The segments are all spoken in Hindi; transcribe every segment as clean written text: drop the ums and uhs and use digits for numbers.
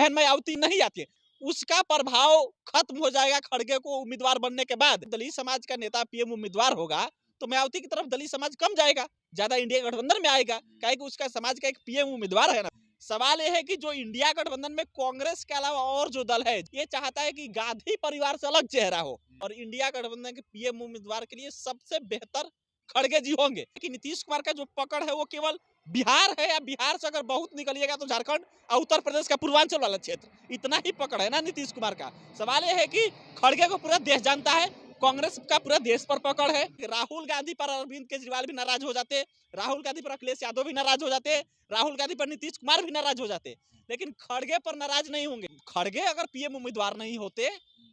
बहन मायावती नहीं आती है, उसका प्रभाव खत्म हो जाएगा खड़गे को उम्मीदवार बनने के बाद। दलित समाज का नेता पीएम उम्मीदवार होगा तो मायावती की तरफ दलित समाज कम जाएगा, ज्यादा इंडिया गठबंधन में आएगा, क्योंकि उसका समाज का एक पीएम उम्मीदवार है ना। सवाल यह है कि जो इंडिया गठबंधन में कांग्रेस के अलावा और जो दल है, ये चाहता है कि गांधी परिवार से अलग चेहरा हो, और इंडिया गठबंधन के पीएम उम्मीदवार के लिए सबसे बेहतर खड़गे जी होंगे। कि नीतीश कुमार का जो पकड़ है वो केवल बिहार है, या बिहार से अगर बहुत निकलिएगा तो झारखंड और उत्तर प्रदेश का पूर्वांचल वाला क्षेत्र, इतना ही पकड़ है ना नीतीश कुमार का। सवाल यह है कि खड़गे को पूरा देश जानता है, कांग्रेस का पूरा देश पर पकड़ है। राहुल गांधी पर अरविंद केजरीवाल भी नाराज हो जाते, राहुल गांधी पर अखिलेश यादव भी नाराज हो जाते, राहुल गांधी पर नीतीश कुमार भी नाराज हो जाते, लेकिन खड़गे पर नाराज नहीं होंगे। खड़गे अगर पीएम उम्मीदवार नहीं होते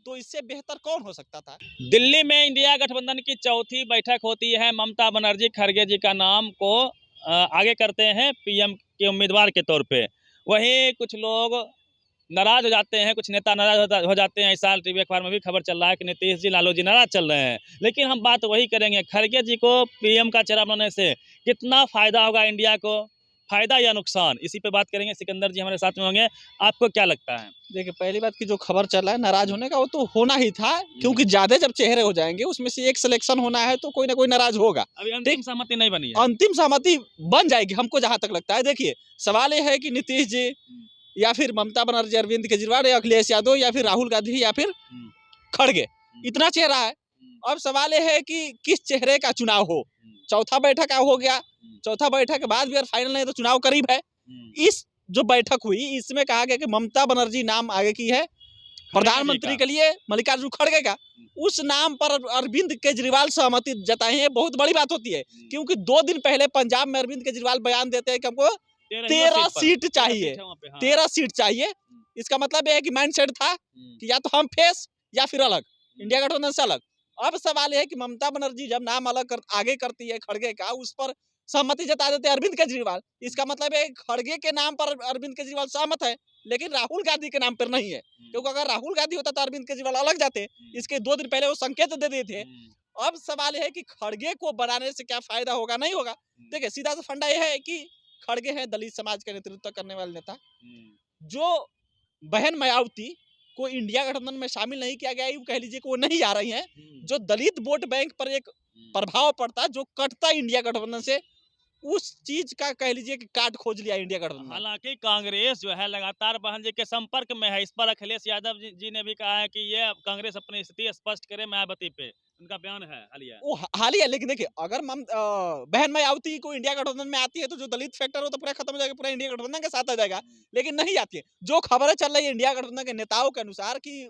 तो इससे बेहतर कौन हो सकता था। दिल्ली में इंडिया गठबंधन की चौथी बैठक होती है। ममता बनर्जी खड़गे जी का नाम को आगे करते हैं पीएम के उम्मीदवार के तौर पे। वहीं कुछ लोग नाराज हो जाते हैं, कुछ नेता नाराज हो जाते हैं। इस साल टीवी अखबार में भी खबर चल रहा है कि नीतीश जी लालू जी नाराज चल रहे हैं। लेकिन हम बात वही करेंगे, खड़गे जी को पीएम का चेहरा बनाने से कितना फायदा होगा इंडिया को, फायदा या नुकसान, इसी पे बात करेंगे। सिकंदर जी हमारे साथ में होंगे। आपको क्या लगता है? देखिए, पहली बात की जो खबर चल रहा है नाराज होने का, वो तो होना ही था, क्योंकि ज्यादा जब चेहरे हो जाएंगे उसमें से एक सिलेक्शन होना है तो कोई ना कोई नाराज होगा। अभी अंतिम सहमति नहीं बनी है। अंतिम सहमति बन जाएगी हमको जहां तक लगता है। देखिए, सवाल ये है कि नीतीश जी या फिर ममता बनर्जी, अरविंद केजरीवाल या अखिलेश यादव या फिर राहुल गांधी या फिर खड़गे, इतना चेहरा है। अब सवाल यह है कि किस चेहरे का चुनाव हो। चौथा बैठक हो गया, चौथा बैठक के बाद भी अगर फाइनल नहीं तो चुनाव करीब है। इस जो बैठक हुई इसमें कहा गया कि ममता बनर्जी नाम आगे की है प्रधानमंत्री के लिए मल्लिकार्जुन खड़गे का, उस नाम पर अरविंद केजरीवाल सहमति जताए हैं। बहुत बड़ी बात होती है, क्योंकि 2 दिन पहले पंजाब में अरविंद केजरीवाल बयान देते हैं कि हमको 13 सीट चाहिए, 13 सीट चाहिए। इसका मतलब यह है कि माइंड सेट था कि या तो हम फेस या फिर अलग, इंडिया गठबंधन से अलग। अब सवाल यह है कि ममता बनर्जी जब नाम आगे करती है खड़गे का, उस पर सहमति जता देते हैं अरविंद केजरीवाल। इसका मतलब है खड़गे के नाम पर अरविंद केजरीवाल सहमत है, लेकिन राहुल गांधी के नाम पर नहीं है, क्योंकि अगर राहुल गांधी होता तो अरविंद केजरीवाल अलग जाते। इसके 2 दिन पहले वो संकेत दे दिए थे। अब सवाल है कि खड़गे को बनाने से क्या फायदा होगा, नहीं होगा। देखिए, सीधा सा फंडा यह है कि खड़गे हैं दलित समाज का नेतृत्व करने वाले नेता, जो बहन मायावती को इंडिया गठबंधन में शामिल नहीं किया गया, कह लीजिए कि वो नहीं आ रही हैं। जो दलित वोट बैंक पर एक प्रभाव पड़ता, जो कटता इंडिया गठबंधन से, उस चीज का कह लीजिए कि काट खोज लिया इंडिया गठबंधन। हालांकि कांग्रेस जो है लगातार बहन जी के संपर्क में है। इस पर अखिलेश यादव जी ने भी कहा है कि ये कांग्रेस अपनी स्थिति स्पष्ट करे मायावती पे, उनका बयान है हालिया। वो हालिया, लेकिन देखिए, अगर बहन मायावती को इंडिया गठबंधन में आती है तो जो दलित फैक्टर हो तो पूरा खत्म हो जाएगा, पूरा इंडिया गठबंधन के साथ आ जाएगा। लेकिन नहीं आती है, जो खबरें चल रही है इंडिया गठबंधन के नेताओं के अनुसार कि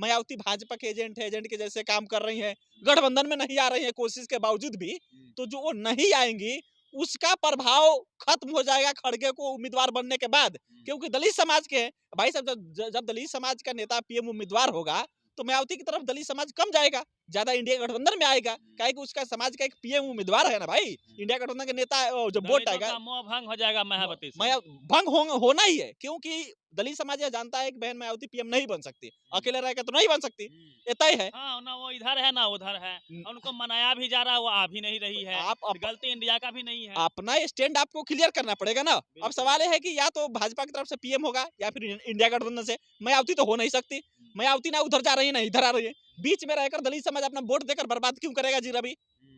मायावती भाजपा के एजेंट के जैसे काम कर रही है, गठबंधन में नहीं आ रही है कोशिश के बावजूद भी, तो जो वो नहीं आएंगी उसका प्रभाव खत्म हो जाएगा खड़गे को उम्मीदवार बनने के बाद, क्योंकि दलित समाज के भाई साहब, जब दलित समाज का नेता पीएम उम्मीदवार होगा तो मायावती की तरफ दलित समाज कम जाएगा, ज्यादा इंडिया गठबंधन में आएगा, क्योंकि उसका समाज का एक पीएम उम्मीदवार है ना भाई। इंडिया गठबंधन के नेता जब वोट आएगा, मोह भंग हो जाएगा मायावती से। भंग होना ही है, क्योंकि दलित समाज यह जानता है कि बहन मायावती पीएम नहीं बन सकती, अकेले रहेगा तो नहीं बन सकती, ये तय है। हाँ, ना वो इधर है ना उधर है, उनको मनाया भी जा रहा है, वो आ भी नहीं रही है। गलती इंडिया का भी नहीं है, अपना स्टैंड आपको क्लियर करना पड़ेगा ना। अब सवाल है कि या तो भाजपा की तरफ से पीएम होगा या फिर इंडिया गठबंधन से। मायावती तो हो नहीं सकती, मायावती ना उधर जा रही है ना इधर आ रही है, बीच में रहकर दलित समाज अपना वोट देकर बर्बाद क्यों करेगा जी रवि?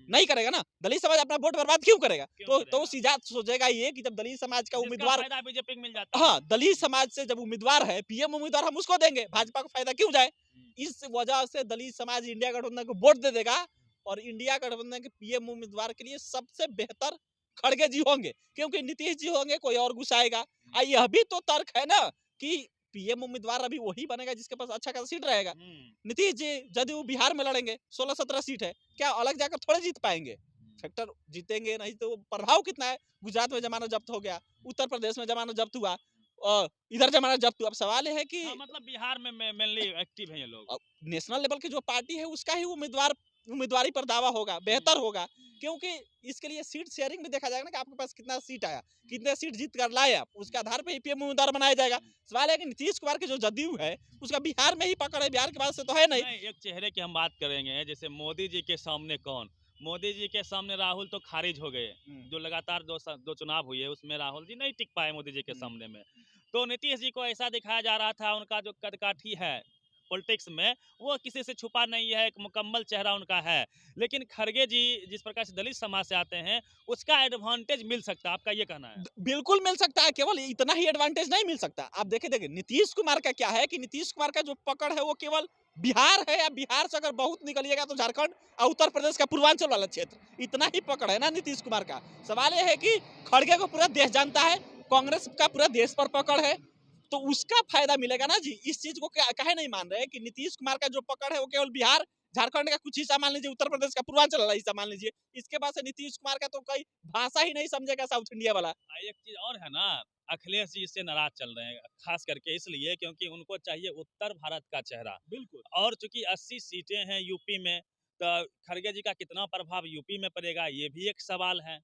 नहीं करेगा ना, दलित समाज अपना वोट बर्बाद क्यों करेगा? तो सीधा सोचेगा ये कि जब दलित समाज का उम्मीदवार बीजेपी को मिल जाता है, हाँ, दलित समाज से जब उम्मीदवार है, पीएम उम्मीदवार, हम उसको देंगे, भाजपा को फायदा क्यों जाए? इस वजह से दलित समाज इंडिया गठबंधन को वोट दे देगा, और इंडिया गठबंधन के पीएम उम्मीदवार के लिए सबसे बेहतर खड़गे जी होंगे, क्योंकि नीतीश जी होंगे कोई और गुस्साएगा। यह भी तो तर्क है ना कि पीएम उम्मीदवार अभी वही बनेगा जिसके पास अच्छा खासा सीट रहेगा। नीतीश जी जदयू बिहार में लड़ेंगे, 16-17 सीट है, क्या अलग जाकर थोड़े जीत पाएंगे? फैक्टर जीतेंगे नहीं तो प्रभाव कितना है। गुजरात में जमानत जब्त हो गया, उत्तर प्रदेश में जमानत जब्त हुआ, इधर जमानत जब्त हुआ। अब सवाल है कि मतलब बिहार में मेनली एक्टिव है ये लोग। नेशनल लेवल की जो पार्टी है उसका ही उम्मीदवारी पर दावा होगा, बेहतर होगा, क्योंकि इसके लिए सीट शेयरिंग भी देखा जाएगा ना कि आपके पास कितना सीट आया, कितने सीट जीत कर लाए आप, उसके आधार पे ही पीएम उम्मीदवार बनाया जाएगा। सवाल है कि नीतीश कुमार की जो जदयू है उसका बिहार में ही पकड़ है, बिहार के बाद से तो है नहीं। एक चेहरे की हम बात करेंगे, जैसे मोदी जी के सामने कौन? मोदी जी के सामने राहुल तो खारिज हो गए, जो लगातार दो चुनाव हुए उसमें राहुल जी नहीं टिक पाए मोदी जी के सामने में। तो नीतीश जी को ऐसा दिखाया जा रहा था, उनका जो कदकाठी है पॉलिटिक्स में, वो किसी से छुपा नहीं है, एक मुकम्मल चेहरा उनका है। लेकिन खरगे जी जिस प्रकार से दलित समाज से आते हैं, उसका एडवांटेज मिल सकता है, आपका ये कहना है? बिल्कुल मिल सकता है, केवल इतना ही एडवांटेज नहीं मिल सकता। आप देखिए नीतीश कुमार का क्या है कि नीतीश कुमार का जो पकड़ है वो केवल बिहार है, या बिहार से अगर बहुत निकलिएगा तो झारखंड और उत्तर प्रदेश का पूर्वांचल वाला क्षेत्र, इतना ही पकड़ है ना नीतीश कुमार का। सवाल ये है कि खड़गे को पूरा देश जानता है, कांग्रेस का पूरा देश पर पकड़ है, तो उसका फायदा मिलेगा ना जी। इस चीज को काहे नहीं मान रहे कि नीतीश कुमार का जो पकड़ है वो केवल बिहार झारखंड का कुछ हिस्सा मान लीजिए, उत्तर प्रदेश का पूर्वांचल वाला हिस्सा मान लीजिए, इसके बाद से नीतीश कुमार का तो कोई भाषा ही नहीं समझेगा साउथ इंडिया वाला। एक चीज और है ना, अखिलेश जी इससे नाराज चल रहे हैं, खास करके इसलिए क्योंकि उनको चाहिए उत्तर भारत का चेहरा। बिल्कुल और चूंकि 80 सीटें हैं यूपी में, तो खड़गे जी का कितना प्रभाव यूपी में पड़ेगा, ये भी एक सवाल है।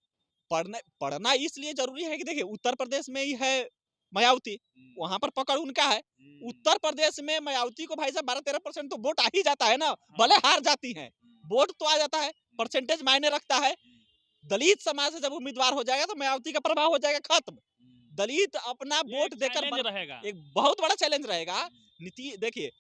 पढ़ना इसलिए जरूरी है कि देखिए उत्तर प्रदेश में ही है मायावती, वहां पर पकड़ उनका है। उत्तर प्रदेश में मायावती को भाई साहब 12-13% तो वोट आ ही जाता है ना, भले हार जाती हैं, वोट तो आ जाता है, परसेंटेज मायने रखता है। दलित समाज से जब उम्मीदवार हो जाएगा तो मायावती का प्रभाव हो जाएगा खत्म। दलित अपना वोट देकर रहेगा। एक बहुत बड़ा चैलेंज रहेगा। नीति देखिए,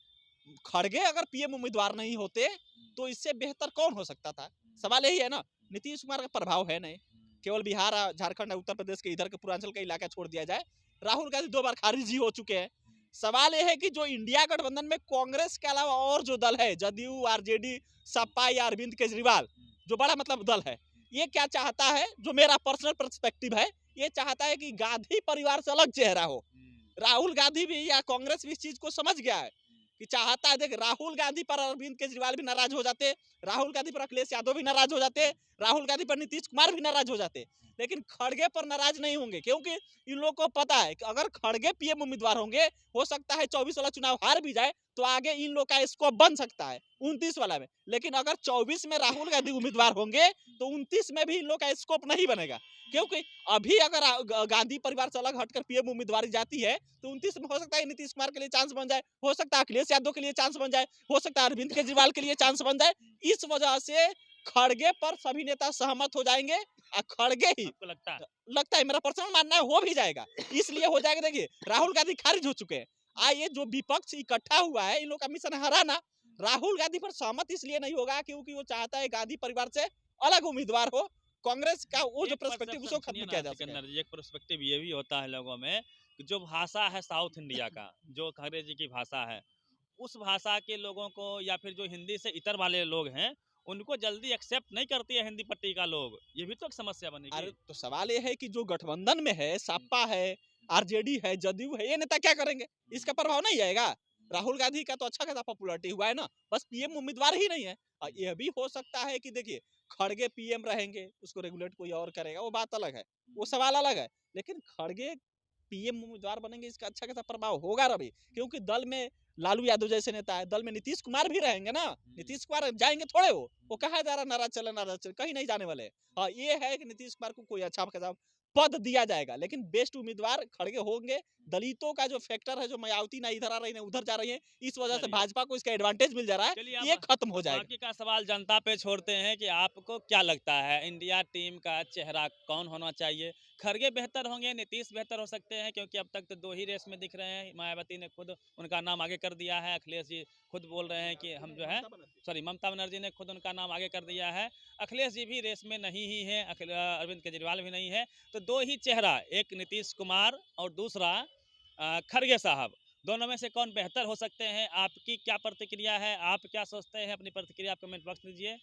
खड़गे अगर पीएम उम्मीदवार नहीं होते तो इससे बेहतर कौन हो सकता था। सवाल यही है ना, नीतीश कुमार का प्रभाव है नहीं, केवल बिहार झारखंड उत्तर प्रदेश के इधर के पूर्वांचल का इलाका छोड़ दिया जाए। राहुल गांधी 2 बार खारिज ही हो चुके हैं। सवाल यह है कि जो इंडिया गठबंधन में कांग्रेस के अलावा और जो दल है, जदयू, आरजेडी, सपा या अरविंद केजरीवाल, जो बड़ा मतलब दल है, ये क्या चाहता है, जो मेरा पर्सनल पर्सपेक्टिव है, ये चाहता है कि गांधी परिवार से अलग चेहरा हो। राहुल गांधी भी या कांग्रेस भी इस चीज को समझ गया है कि चाहता है। देख, राहुल गांधी पर अरविंद केजरीवाल भी नाराज हो जाते, राहुल गांधी पर अखिलेश यादव भी नाराज हो जाते, राहुल गांधी पर नीतीश कुमार भी नाराज हो जाते, लेकिन खड़गे पर नाराज नहीं होंगे, क्योंकि इन लोगों को पता है कि अगर खड़गे पीएम उम्मीदवार होंगे, हो सकता है 24 वाला चुनाव हार भी जाए तो आगे इन लोग का स्कोप बन सकता है 29 वाला में। लेकिन अगर 24 में राहुल गांधी उम्मीदवार होंगे तो 29 में भी इन लोग का स्कोप नहीं बनेगा, क्योंकि अभी अगर गांधी परिवार से अलग हटकर पीएम उम्मीदवारी जाती है तो 29 में हो सकता है नीतीश कुमार के लिए चांस बन जाए, हो सकता है अखिलेश यादव के लिए चांस बन जाए, हो सकता है अरविंद केजरीवाल के लिए चांस बन जाए। इस वजह से खड़गे पर सभी नेता सहमत हो जाएंगे और खड़गे ही लगता है, मेरा पर्सनल मानना है, हो भी जाएगा। इसलिए हो जाएगा, देखिए राहुल गांधी खारिज हो चुके हैं, ये जो विपक्ष इकट्ठा हुआ है, इन लोग का मिशन हराना। राहुल गांधी पर सहमत इसलिए नहीं होगा क्योंकि वो चाहता है गांधी परिवार से अलग उम्मीदवार हो, कांग्रेस का वो जो पर्सपेक्टिव उसको खत्म किया जा सके। एक पर्सपेक्टिव ये भी होता है लोगों में कि जो भाषा है साउथ इंडिया का, जो खड़गे जी की भाषा है, उस भाषा के लोगों को या फिर जो हिंदी से इतर वाले लोग हैं, उनको जल्दी एक्सेप्ट नहीं करती है हिंदी पट्टी का लोग, ये भी तो एक समस्या बनेगी। अरे तो सवाल ये है कि जो गठबंधन में है, सपा है, आरजेडी है, जदयू है, ये नेता क्या करेंगे, इसका प्रभाव नहीं आएगा। राहुल गांधी का तो अच्छा खासा पॉपुलरिटी हुआ है ना, बस पीएम उम्मीदवार ही नहीं है। और यह भी हो सकता है कि देखिए खड़गे पीएम रहेंगे, उसको रेगुलेट कोई और करेगा, वो बात अलग है, वो सवाल अलग है। लेकिन खड़गे पीएम उम्मीदवार बनेंगे, इसका अच्छा खासा प्रभाव होगा रवि, क्योंकि दल में लालू यादव जैसे नेता है, दल में नीतीश कुमार भी रहेंगे ना। नीतीश कुमार जाएंगे थोड़े, वो कहा जा रहा नाराज चले, कहीं नहीं जाने वाले। हाँ, ये है कि नीतीश कुमार को कोई अच्छा खासा पद दिया जाएगा, लेकिन बेस्ट उम्मीदवार खड़गे होंगे। दलितों का जो फैक्टर है, जो मायावती ना इधर आ रही है उधर जा रही है, इस वजह से भाजपा को इसका एडवांटेज मिल जा रहा है, ये खत्म हो जाएगा। बाकी का सवाल जनता पे छोड़ते हैं कि आपको क्या लगता है इंडिया टीम का चेहरा कौन होना चाहिए? खड़गे बेहतर होंगे, नीतीश बेहतर हो सकते हैं, क्योंकि अब तक तो 2 ही रेस में दिख रहे हैं। मायावती ने खुद उनका नाम आगे कर दिया है, अखिलेश जी खुद बोल रहे हैं कि हम जो है, सॉरी ममता बनर्जी ने खुद उनका नाम आगे कर दिया है, अखिलेश जी भी रेस में नहीं ही है, अरविंद केजरीवाल भी नहीं है। तो 2 ही चेहरा, एक नीतीश कुमार और दूसरा खड़गे साहब, दोनों में से कौन बेहतर हो सकते हैं? आपकी क्या प्रतिक्रिया है? आप क्या सोचते हैं? अपनी प्रतिक्रिया आप कमेंट बॉक्स में दीजिए।